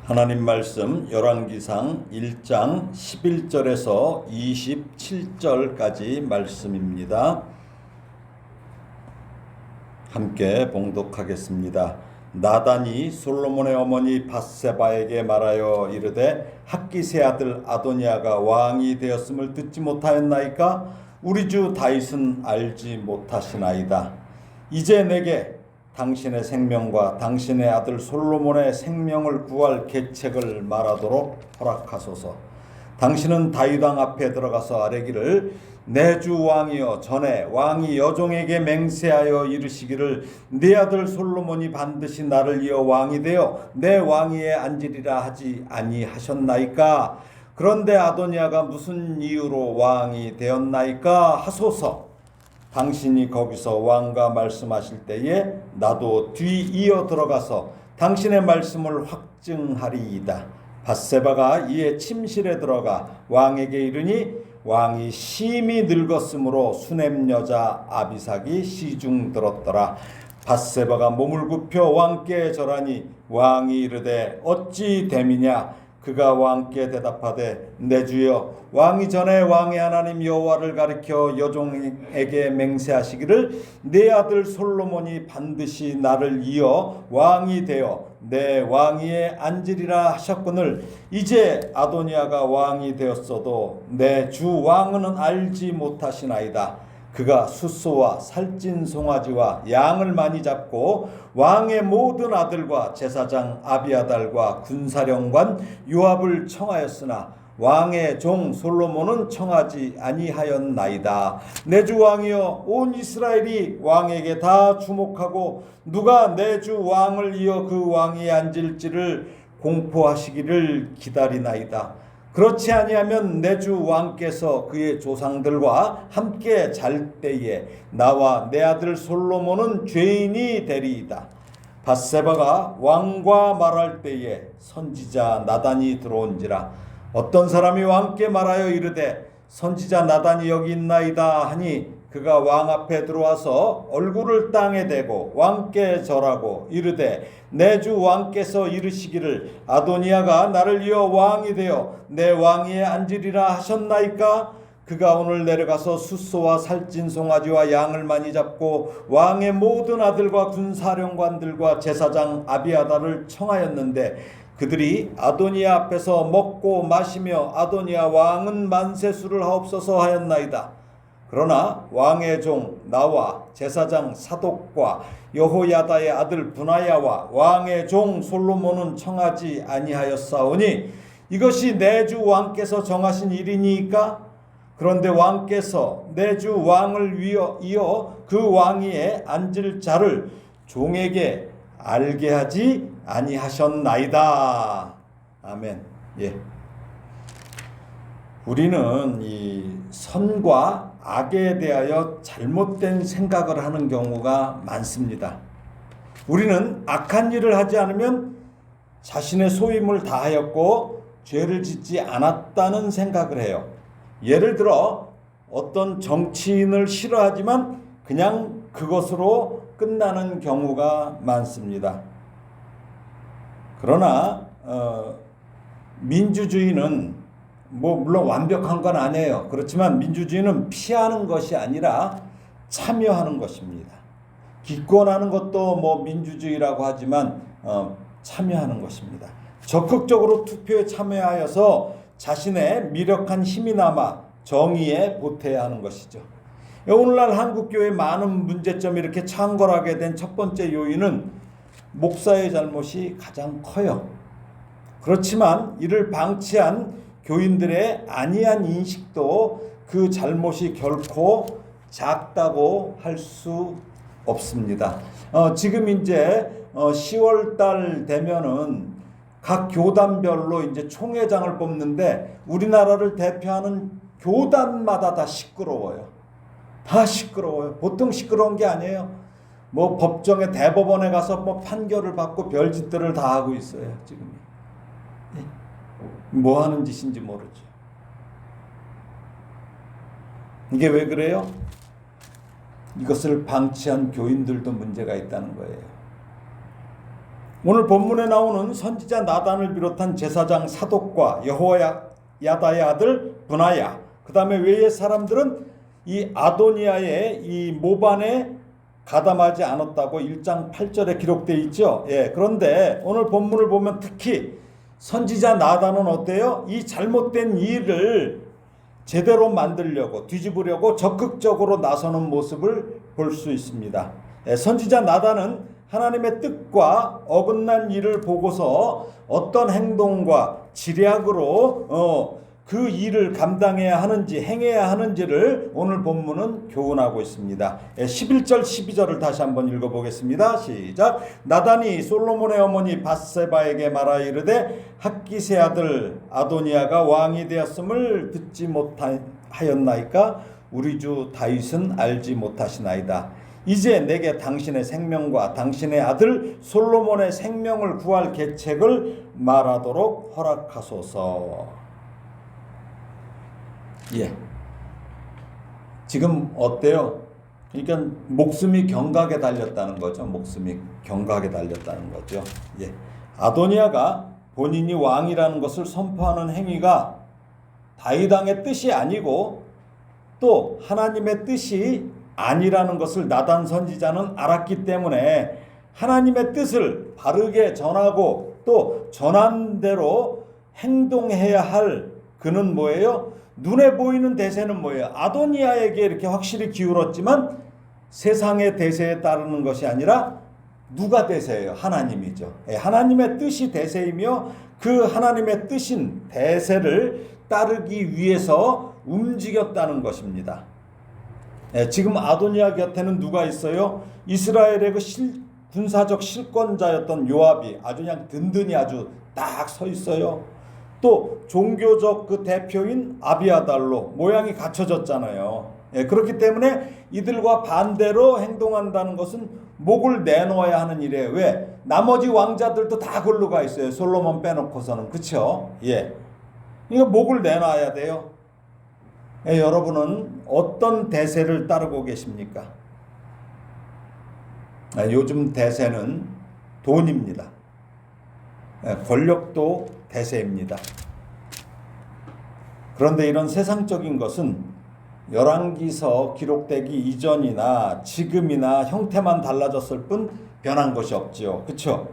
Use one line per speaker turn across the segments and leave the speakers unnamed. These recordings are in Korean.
하나님 말씀 열왕기상 1장 11절에서 27절까지 말씀입니다. 함께 봉독하겠습니다. 나단이 솔로몬의 어머니 밧세바에게 말하여 이르되 학기세 아들 아도니아가 왕이 되었음을 듣지 못하였나이까? 우리 주 다윗은 알지 못하시나이다. 이제 내게 당신의 생명과 당신의 아들 솔로몬의 생명을 구할 계책을 말하도록 허락하소서. 당신은 다윗 왕 앞에 들어가서 아뢰기를 내 주 왕이여, 전에 왕이 여종에게 맹세하여 이르시기를 네 아들 솔로몬이 반드시 나를 이어 왕이 되어 내 왕위에 앉으리라 하지 아니하셨나이까? 그런데 아도니아가 무슨 이유로 왕이 되었나이까 하소서. 당신이 거기서 왕과 말씀하실 때에 나도 뒤이어 들어가서 당신의 말씀을 확증하리이다. 밧세바가 이에 침실에 들어가 왕에게 이르니 왕이 심히 늙었으므로 수냄 여자 아비삭이 시중 들었더라. 밧세바가 몸을 굽혀 왕께 절하니 왕이 이르되 어찌 됨이냐? 그가 왕께 대답하되 내 주여, 왕이 전에 왕의 하나님 여호와를 가리켜 여종에게 맹세하시기를 내 아들 솔로몬이 반드시 나를 이어 왕이 되어 내 왕위에 앉으리라 하셨거늘 이제 아도니아가 왕이 되었어도 내 주 왕은 알지 못하시나이다. 그가 숫소와 살찐 송아지와 양을 많이 잡고 왕의 모든 아들과 제사장 아비아달과 군사령관 요압을 청하였으나 왕의 종 솔로몬은 청하지 아니하였나이다. 내 주 왕이여, 온 이스라엘이 왕에게 다 주목하고 누가 내 주 왕을 이어 그 왕위에 앉을지를 공포하시기를 기다리나이다. 그렇지 아니하면 내 주 왕께서 그의 조상들과 함께 잘 때에 나와 내 아들 솔로몬은 죄인이 되리이다. 밧세바가 왕과 말할 때에 선지자 나단이 들어온지라. 어떤 사람이 왕께 말하여 이르되 선지자 나단이 여기 있나이다 하니 그가 왕 앞에 들어와서 얼굴을 땅에 대고 왕께 절하고 이르되 내 주 왕께서 이르시기를 아도니아가 나를 이어 왕이 되어 내 왕위에 앉으리라 하셨나이까? 그가 오늘 내려가서 숫소와 살찐 송아지와 양을 많이 잡고 왕의 모든 아들과 군사령관들과 제사장 아비아달을 청하였는데 그들이 아도니아 앞에서 먹고 마시며 아도니아 왕은 만세수를 하옵소서 하였나이다. 그러나 왕의 종 나와 제사장 사독과 여호야다의 아들 브나야와 왕의 종 솔로몬은 청하지 아니하였사오니 이것이 내 주 왕께서 정하신 일이니까? 그런데 왕께서 내 주 왕을 이어 그 왕위에 앉을 자를 종에게 알게 하지 아니하셨나이다. 아멘. 예. 우리는 이 선과 악에 대하여 잘못된 생각을 하는 경우가 많습니다. 우리는 악한 일을 하지 않으면 자신의 소임을 다하였고 죄를 짓지 않았다는 생각을 해요. 예를 들어 어떤 정치인을 싫어하지만 그냥 그것으로 끝나는 경우가 많습니다. 그러나 민주주의는 물론 완벽한 건 아니에요. 그렇지만 민주주의는 피하는 것이 아니라 참여하는 것입니다. 기권하는 것도 민주주의라고 하지만 참여하는 것입니다. 적극적으로 투표에 참여하여서 자신의 미력한 힘이 남아 정의에 보태야 하는 것이죠. 오늘날 한국교회 많은 문제점이 이렇게 창궐하게 된 첫 번째 요인은 목사의 잘못이 가장 커요. 그렇지만 이를 방치한 교인들의 안이한 인식도 그 잘못이 결코 작다고 할 수 없습니다. 지금 이제 10월 달 되면은 각 교단별로 이제 총회장을 뽑는데 우리나라를 대표하는 교단마다 다 시끄러워요. 다 시끄러워요. 보통 시끄러운 게 아니에요. 법정에 대법원에 가서 판결을 받고 별짓들을 다 하고 있어요. 지금 뭐 하는 짓인지 모르죠. 이게 왜 그래요? 이것을 방치한 교인들도 문제가 있다는 거예요. 오늘 본문에 나오는 선지자 나단을 비롯한 제사장 사독과 여호야다의 아들 분하야, 그 다음에 외의 사람들은 이 아도니아의 이 모반에 가담하지 않았다고 1장 8절에 기록되어 있죠. 그런데 오늘 본문을 보면 특히 선지자 나단은 어때요? 이 잘못된 일을 제대로 만들려고, 뒤집으려고 적극적으로 나서는 모습을 볼 수 있습니다. 선지자 나단은 하나님의 뜻과 어긋난 일을 보고서 어떤 행동과 지략으로 그 일을 감당해야 하는지, 행해야 하는지를 오늘 본문은 교훈하고 있습니다. 11절 12절을 다시 한번 읽어보겠습니다. 시작. 나단이 솔로몬의 어머니 밧세바에게 말하 이르되 학기세 아들 아도니아가 왕이 되었음을 듣지 못하였나이까? 우리 주 다윗은 알지 못하시나이다. 이제 내게 당신의 생명과 당신의 아들 솔로몬의 생명을 구할 계책을 말하도록 허락하소서. 지금 어때요? 그러니까 목숨이 경각에 달렸다는 거죠. 목숨이 경각에 달렸다는 거죠. 아도니아가 본인이 왕이라는 것을 선포하는 행위가 다윗 왕의 뜻이 아니고 또 하나님의 뜻이 아니라는 것을 나단 선지자는 알았기 때문에 하나님의 뜻을 바르게 전하고 또 전한 대로 행동해야 할 그는 뭐예요? 눈에 보이는 대세는 뭐예요? 아도니아에게 이렇게 확실히 기울었지만 세상의 대세에 따르는 것이 아니라 누가 대세예요? 하나님이죠. 하나님의 뜻이 대세이며 그 하나님의 뜻인 대세를 따르기 위해서 움직였다는 것입니다. 지금 아도니아 곁에는 누가 있어요? 이스라엘의 그 군사적 실권자였던 요압이 아주 그냥 든든히 아주 딱 서 있어요. 또 종교적 그 대표인 아비아달로 모양이 갖춰졌잖아요. 그렇기 때문에 이들과 반대로 행동한다는 것은 목을 내놓아야 하는 일이에요. 왜? 나머지 왕자들도 다 걸로 가 있어요. 솔로몬 빼놓고서는. 그렇죠? 이거 목을 내놔야 돼요. 여러분은 어떤 대세를 따르고 계십니까? 요즘 대세는 돈입니다. 권력도 대세입니다. 그런데 이런 세상적인 것은 열왕기서 기록되기 이전이나 지금이나 형태만 달라졌을 뿐 변한 것이 없지요. 그렇죠?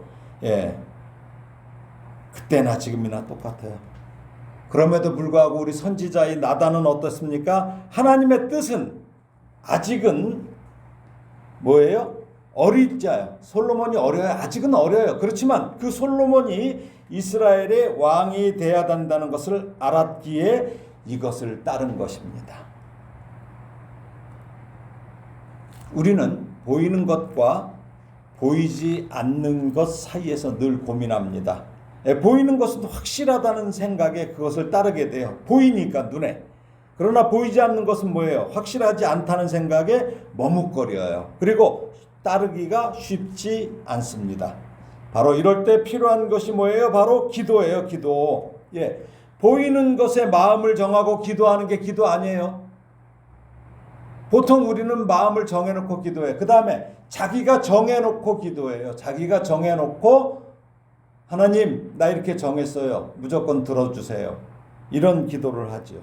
그때나 지금이나 똑같아요. 그럼에도 불구하고 우리 선지자의 나단은 어떻습니까? 하나님의 뜻은 아직은 뭐예요? 어릴 자요. 솔로몬이 어려요. 아직은 어려요. 그렇지만 그 솔로몬이 이스라엘의 왕이 되어야 된다는 것을 알았기에 이것을 따른 것입니다. 우리는 보이는 것과 보이지 않는 것 사이에서 늘 고민합니다. 보이는 것은 확실하다는 생각에 그것을 따르게 돼요. 보이니까 눈에. 그러나 보이지 않는 것은 뭐예요? 확실하지 않다는 생각에 머뭇거려요. 그리고 따르기가 쉽지 않습니다. 바로 이럴 때 필요한 것이 뭐예요? 바로 기도예요. 기도. 보이는 것에 마음을 정하고 기도하는 게 기도 아니에요. 보통 우리는 마음을 정해놓고 기도해. 그 다음에 자기가 정해놓고 기도해요. 자기가 정해놓고 하나님 나 이렇게 정했어요. 무조건 들어주세요. 이런 기도를 하죠.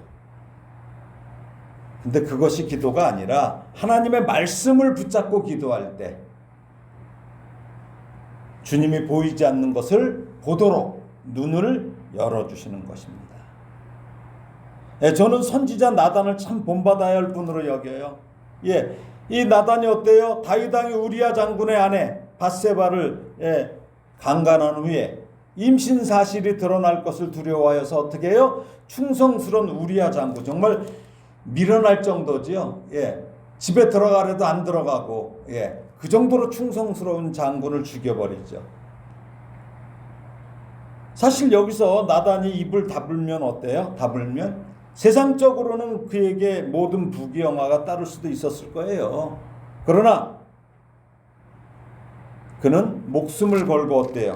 근데 그것이 기도가 아니라 하나님의 말씀을 붙잡고 기도할 때 주님이 보이지 않는 것을 보도록 눈을 열어주시는 것입니다. 저는 선지자 나단을 참 본받아야 할 분으로 여겨요. 이 나단이 어때요? 다윗 왕이 우리야 장군의 아내 밧세바를 강간한 후에 임신 사실이 드러날 것을 두려워하여서 어떻게 해요? 충성스러운 우리야 장군, 정말 밀어날 정도지요. 집에 들어가려도 안 들어가고 그 정도로 충성스러운 장군을 죽여버리죠. 사실 여기서 나단이 입을 다물면 어때요? 다물면 세상적으로는 그에게 모든 부귀영화가 따를 수도 있었을 거예요. 그러나 그는 목숨을 걸고 어때요?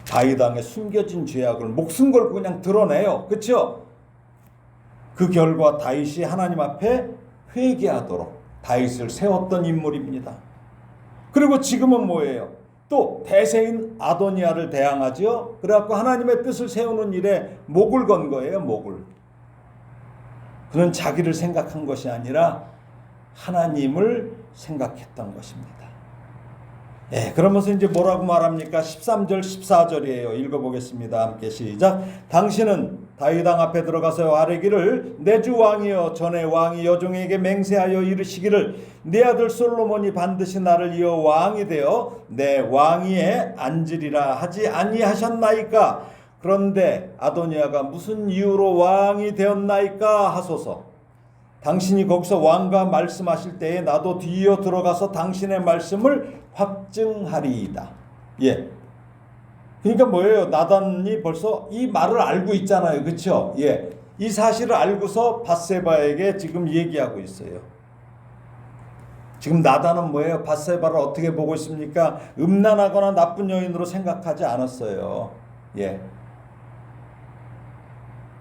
다윗 왕의 숨겨진 죄악을 목숨 걸고 그냥 드러내요. 그렇죠? 그 결과 다윗이 하나님 앞에 회개하도록 다윗을 세웠던 인물입니다. 그리고 지금은 뭐예요? 또 대세인 아도니아를 대항하지요. 그래갖고 하나님의 뜻을 세우는 일에 목을 건 거예요. 목을. 그는 자기를 생각한 것이 아니라 하나님을 생각했던 것입니다. 예, 그러면서 이제 뭐라고 말합니까? 13절 14절이에요. 읽어보겠습니다. 함께 시작. 당신은 다윗 왕 앞에 들어가서 아뢰기를 내 주 왕이여 전에 왕이 여종에게 맹세하여 이르시기를 내 아들 솔로몬이 반드시 나를 이어 왕이 되어 내 왕위에 앉으리라 하지 아니하셨나이까? 그런데 아도니아가 무슨 이유로 왕이 되었나이까 하소서. 당신이 거기서 왕과 말씀하실 때에 나도 뒤이어 들어가서 당신의 말씀을 확증하리이다. 예. 그러니까 뭐예요? 나단이 벌써 이 말을 알고 있잖아요. 그렇죠? 예. 이 사실을 알고서 밧세바에게 지금 얘기하고 있어요. 지금 나단은 뭐예요? 밧세바를 어떻게 보고 있습니까? 음란하거나 나쁜 여인으로 생각하지 않았어요. 예.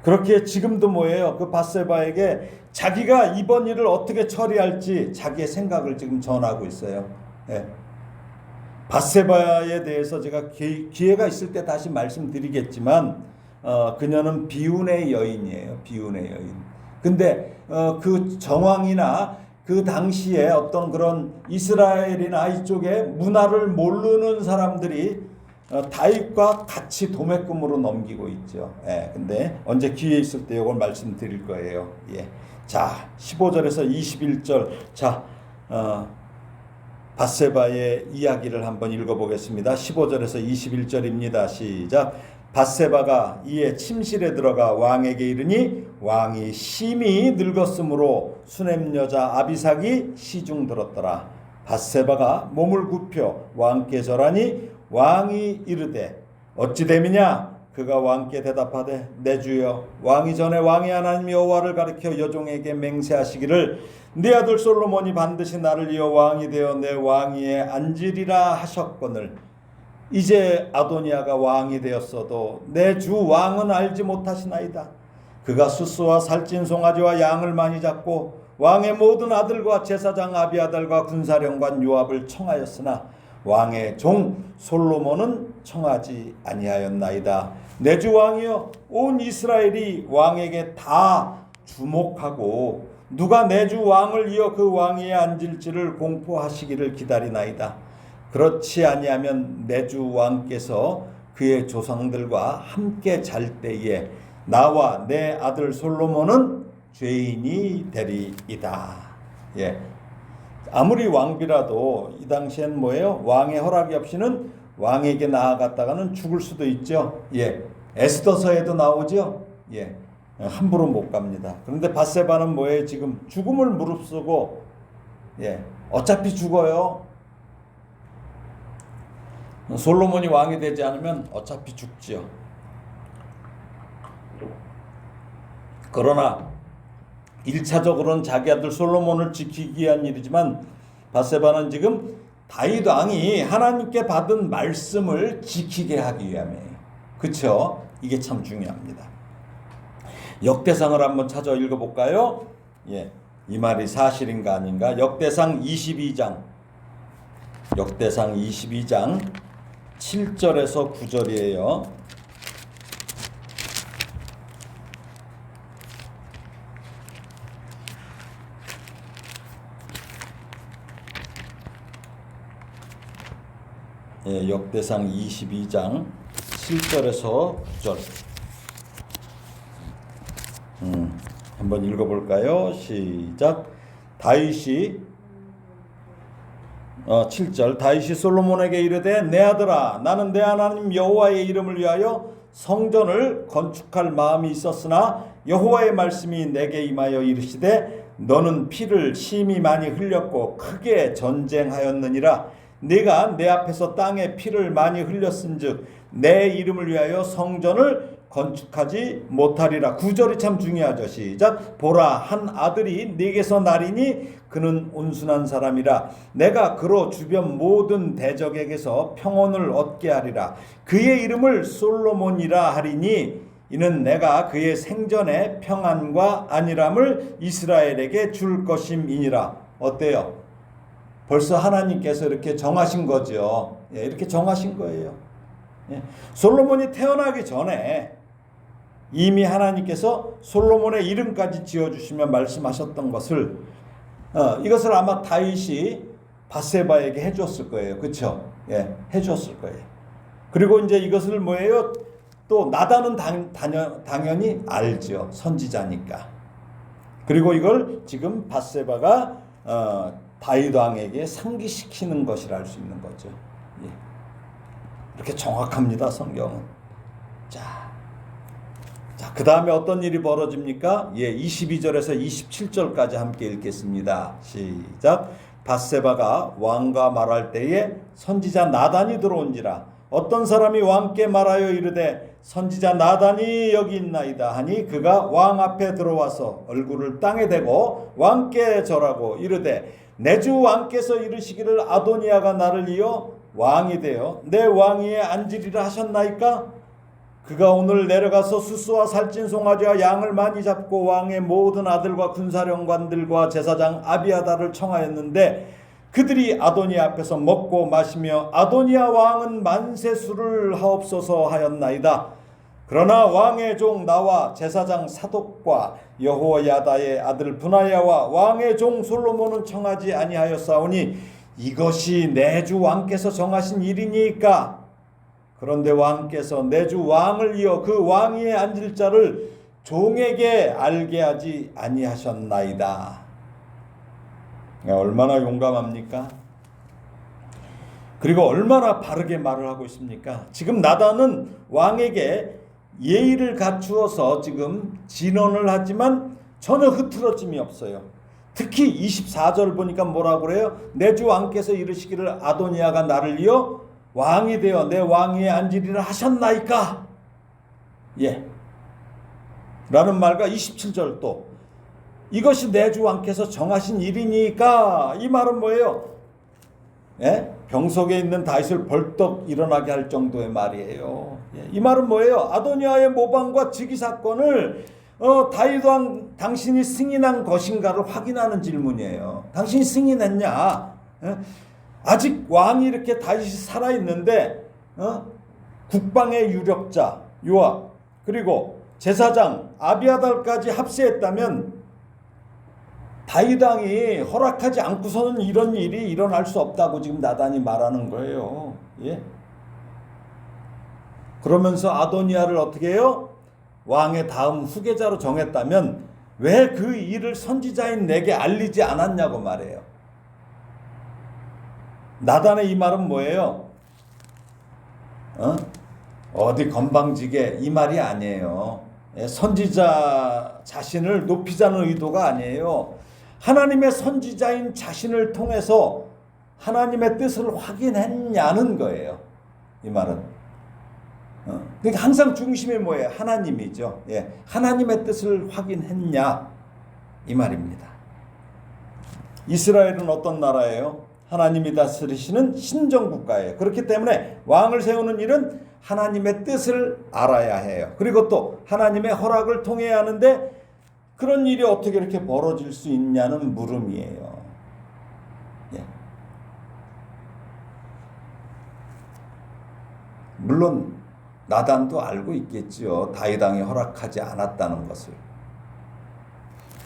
그렇게 지금도 뭐예요? 그 밧세바에게 자기가 이번 일을 어떻게 처리할지 자기의 생각을 지금 전하고 있어요. 예. 밧세바에 대해서 제가 기회가 있을 때 다시 말씀드리겠지만 그녀는 비운의 여인이에요. 비운의 여인. 근데 그 정황이나 그 당시에 어떤 그런 이스라엘이나 이쪽에 문화를 모르는 사람들이 다윗과 같이 도매금으로 넘기고 있죠. 예, 근데 언제 기회 있을 때 이걸 말씀드릴 거예요. 예. 자, 15절에서 21절. 자, 밧세바의 이야기를 한번 읽어보겠습니다. 15절에서 21절입니다. 시작. 밧세바가 이에 침실에 들어가 왕에게 이르니 왕이 심히 늙었으므로 수냄 여자 아비삭이 시중 들었더라. 밧세바가 몸을 굽혀 왕께 절하니 왕이 이르되 어찌 됨이냐? 그가 왕께 대답하되 내 주여 왕이 전에 왕의 하나님 여호와를 가리켜 여종에게 맹세하시기를 네 아들 솔로몬이 반드시 나를 이어 왕이 되어 내 왕위에 앉으리라 하셨거늘 이제 아도니아가 왕이 되었어도 내 주 왕은 알지 못하시나이다. 그가 수스와 살찐 송아지와 양을 많이 잡고 왕의 모든 아들과 제사장 아비아달과 군사령관 요압을 청하였으나 왕의 종 솔로몬은 청하지 아니하였나이다. 내 주 왕이여 온 이스라엘이 왕에게 다 주목하고 누가 내 주 왕을 이어 그 왕위에 앉을지를 공포하시기를 기다리나이다. 그렇지 아니하면 내 주 왕께서 그의 조상들과 함께 잘 때에 나와 내 아들 솔로몬은 죄인이 되리이다. 예. 아무리 왕비라도 이 당시엔 뭐예요? 왕의 허락이 없이는 왕에게 나아갔다가는 죽을 수도 있죠. 예. 에스더서에도 나오죠. 예. 함부로 못 갑니다. 그런데 밧세바는 뭐예요? 지금 죽음을 무릅쓰고 예. 어차피 죽어요. 솔로몬이 왕이 되지 않으면 어차피 죽지요. 그러나 1차적으로는 자기 아들 솔로몬을 지키기 위한 일이지만 밧세바는 지금 다윗 왕이 하나님께 받은 말씀을 지키게 하기 위함이에요. 그렇죠? 이게 참 중요합니다. 역대상을 한번 찾아 읽어볼까요? 예, 이 말이 사실인가 아닌가? 역대상 22장 7절에서 9절이에요. 예, 역대상 22장 7절에서 9절. 한번 읽어볼까요? 시작. 다윗이 7절 다윗이 솔로몬에게 이르되 내 아들아 나는 내 하나님 여호와의 이름을 위하여 성전을 건축할 마음이 있었으나 여호와의 말씀이 내게 임하여 이르시되 너는 피를 심히 많이 흘렸고 크게 전쟁하였느니라. 네가 내 앞에서 땅에 피를 많이 흘렸은즉 내 이름을 위하여 성전을 건축하지 못하리라. 9절이 참 중요하죠. 시작. 보라 한 아들이 네게서 나리니 그는 온순한 사람이라. 내가 그로 주변 모든 대적에게서 평온을 얻게 하리라. 그의 이름을 솔로몬이라 하리니 이는 내가 그의 생전에 평안과 안일함을 이스라엘에게 줄 것임이니라. 어때요? 벌써 하나님께서 이렇게 정하신 거죠. 예, 이렇게 정하신 거예요. 예. 솔로몬이 태어나기 전에 이미 하나님께서 솔로몬의 이름까지 지어주시며 말씀하셨던 것을 이것을 아마 다윗이 밧세바에게 해줬을 거예요. 그렇죠? 예, 해줬을 거예요. 그리고 이제 이것을 뭐예요? 또 나단은 당연히 알죠. 선지자니까. 그리고 이걸 지금 밧세바가 다윗 왕에게 상기시키는 것이라 할 수 있는 거죠. 예. 이렇게 정확합니다. 성경은. 자, 그 다음에 어떤 일이 벌어집니까? 예, 22절에서 27절까지 함께 읽겠습니다. 시작. 밧세바가 왕과 말할 때에 선지자 나단이 들어온지라. 어떤 사람이 왕께 말하여 이르되 선지자 나단이 여기 있나이다 하니 그가 왕 앞에 들어와서 얼굴을 땅에 대고 왕께 절하고 이르되 내 주 왕께서 이르시기를 아도니아가 나를 이어 왕이 되어 내 왕위에 앉으리라 하셨나이까? 그가 오늘 내려가서 수수와 살찐 송아지와 양을 많이 잡고 왕의 모든 아들과 군사령관들과 제사장 아비아다를 청하였는데 그들이 아도니아 앞에서 먹고 마시며 아도니아 왕은 만세 술을 하옵소서 하였나이다. 그러나 왕의 종 나와 제사장 사독과 여호야다의 아들 브나야와 왕의 종 솔로몬은 청하지 아니하였사오니 이것이 내 주 왕께서 정하신 일이니까. 그런데 왕께서 내 주 왕을 이어 그 왕위에 앉을 자를 종에게 알게 하지 아니하셨나이다. 얼마나 용감합니까? 그리고 얼마나 바르게 말을 하고 있습니까? 지금 나단은 왕에게 예의를 갖추어서 지금 진언을 하지만 전혀 흐트러짐이 없어요. 특히 24절 보니까 뭐라고 그래요? 내 주 왕께서 이르시기를 아도니아가 나를 이어 왕이 되어 내 왕위에 앉으리라 하셨나이까? 예. 라는 말과 27절 또 이것이 내 주 왕께서 정하신 일이니까. 이 말은 뭐예요? 예? 병석에 있는 다윗을 벌떡 일어나게 할 정도의 말이에요. 예. 이 말은 뭐예요? 아도니아의 모방과 즉위 사건을 다윗 왕 당신이 승인한 것인가를 확인하는 질문이에요. 당신이 승인했냐? 예? 아직 왕이 이렇게 다윗이 살아있는데 국방의 유력자 요압 그리고 제사장 아비아달까지 합세했다면 다윗 왕이 허락하지 않고서는 이런 일이 일어날 수 없다고 지금 나단이 말하는 거예요. 예? 그러면서 아도니아를 어떻게 해요? 왕의 다음 후계자로 정했다면 왜 그 일을 선지자인 내게 알리지 않았냐고 말해요. 나단의 이 말은 뭐예요? 어디 건방지게 이 말이 아니에요. 선지자 자신을 높이자는 의도가 아니에요. 하나님의 선지자인 자신을 통해서 하나님의 뜻을 확인했냐는 거예요. 이 말은. 그러니까 항상 중심이 뭐예요? 하나님이죠. 예, 하나님의 뜻을 확인했냐 이 말입니다. 이스라엘은 어떤 나라예요? 하나님이 다스리시는 신정국가예요. 그렇기 때문에 왕을 세우는 일은 하나님의 뜻을 알아야 해요. 그리고 또 하나님의 허락을 통해야 하는데 그런 일이 어떻게 이렇게 벌어질 수 있냐는 물음이에요. 예. 물론 나단도 알고 있겠지요. 다윗 왕이 허락하지 않았다는 것을.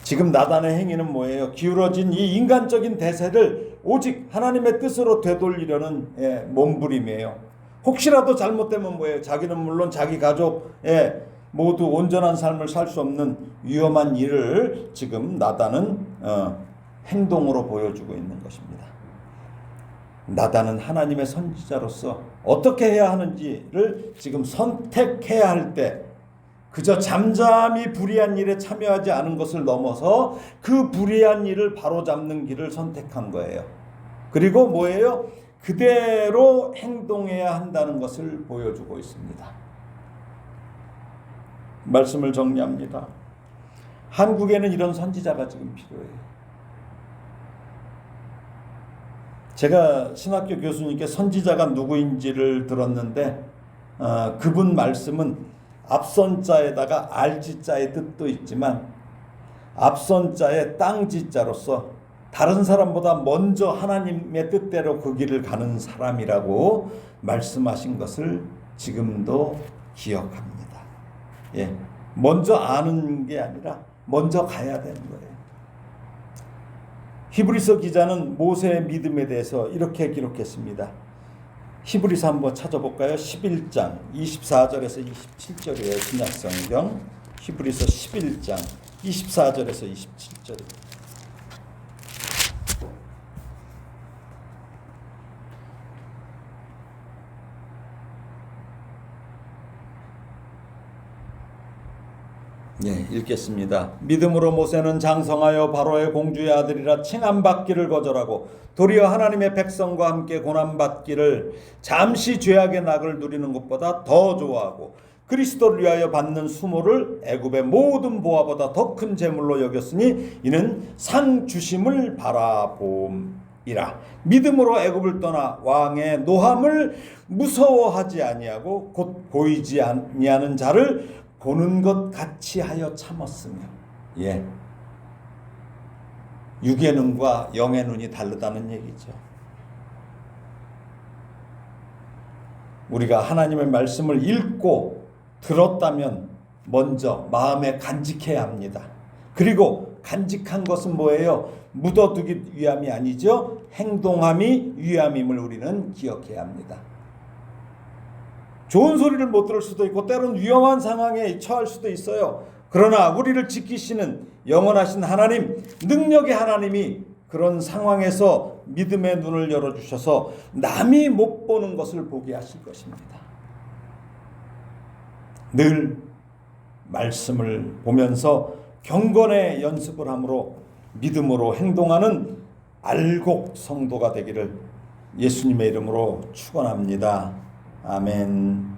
지금 나단의 행위는 뭐예요? 기울어진 이 인간적인 대세를 오직 하나님의 뜻으로 되돌리려는 몸부림이에요. 혹시라도 잘못되면 뭐예요? 자기는 물론 자기 가족 모두 온전한 삶을 살 수 없는 위험한 일을 지금 나단은 행동으로 보여주고 있는 것입니다. 나단은 하나님의 선지자로서 어떻게 해야 하는지를 지금 선택해야 할 때 그저 잠잠히 불의한 일에 참여하지 않은 것을 넘어서 그 불의한 일을 바로잡는 길을 선택한 거예요. 그리고 뭐예요? 그대로 행동해야 한다는 것을 보여주고 있습니다. 말씀을 정리합니다. 한국에는 이런 선지자가 지금 필요해요. 제가 신학교 교수님께 선지자가 누구인지를 들었는데 그분 말씀은 앞선 자에다가 알지자의 뜻도 있지만 앞선 자의 땅지자로서 다른 사람보다 먼저 하나님의 뜻대로 그 길을 가는 사람이라고 말씀하신 것을 지금도 기억합니다. 예, 먼저 아는 게 아니라 먼저 가야 되는 거예요. 히브리서 기자는 모세의 믿음에 대해서 이렇게 기록했습니다. 히브리서 한번 찾아볼까요? 11장 24절에서 27절이에요. 신약성경 히브리서 11장 24절에서 27절입니다. 예, 읽겠습니다. 믿음으로 모세는 장성하여 바로의 공주의 아들이라 칭함받기를 거절하고 도리어 하나님의 백성과 함께 고난받기를 잠시 죄악의 낙을 누리는 것보다 더 좋아하고 그리스도를 위하여 받는 수모를 애굽의 모든 보화보다 더 큰 재물로 여겼으니 이는 상 주심을 바라봄이라. 믿음으로 애굽을 떠나 왕의 노함을 무서워하지 아니하고 곧 보이지 아니하는 자를 보는 것 같이 하여 참았으며. 예, 육의 눈과 영의 눈이 다르다는 얘기죠. 우리가 하나님의 말씀을 읽고 들었다면 먼저 마음에 간직해야 합니다. 그리고 간직한 것은 뭐예요? 묻어두기 위함이 아니죠. 행동함이 위함임을 우리는 기억해야 합니다. 좋은 소리를 못 들을 수도 있고 때로는 위험한 상황에 처할 수도 있어요. 그러나 우리를 지키시는 영원하신 하나님, 능력의 하나님이 그런 상황에서 믿음의 눈을 열어주셔서 남이 못 보는 것을 보게 하실 것입니다. 늘 말씀을 보면서 경건의 연습을 함으로 믿음으로 행동하는 알곡 성도가 되기를 예수님의 이름으로 축원합니다. 아멘.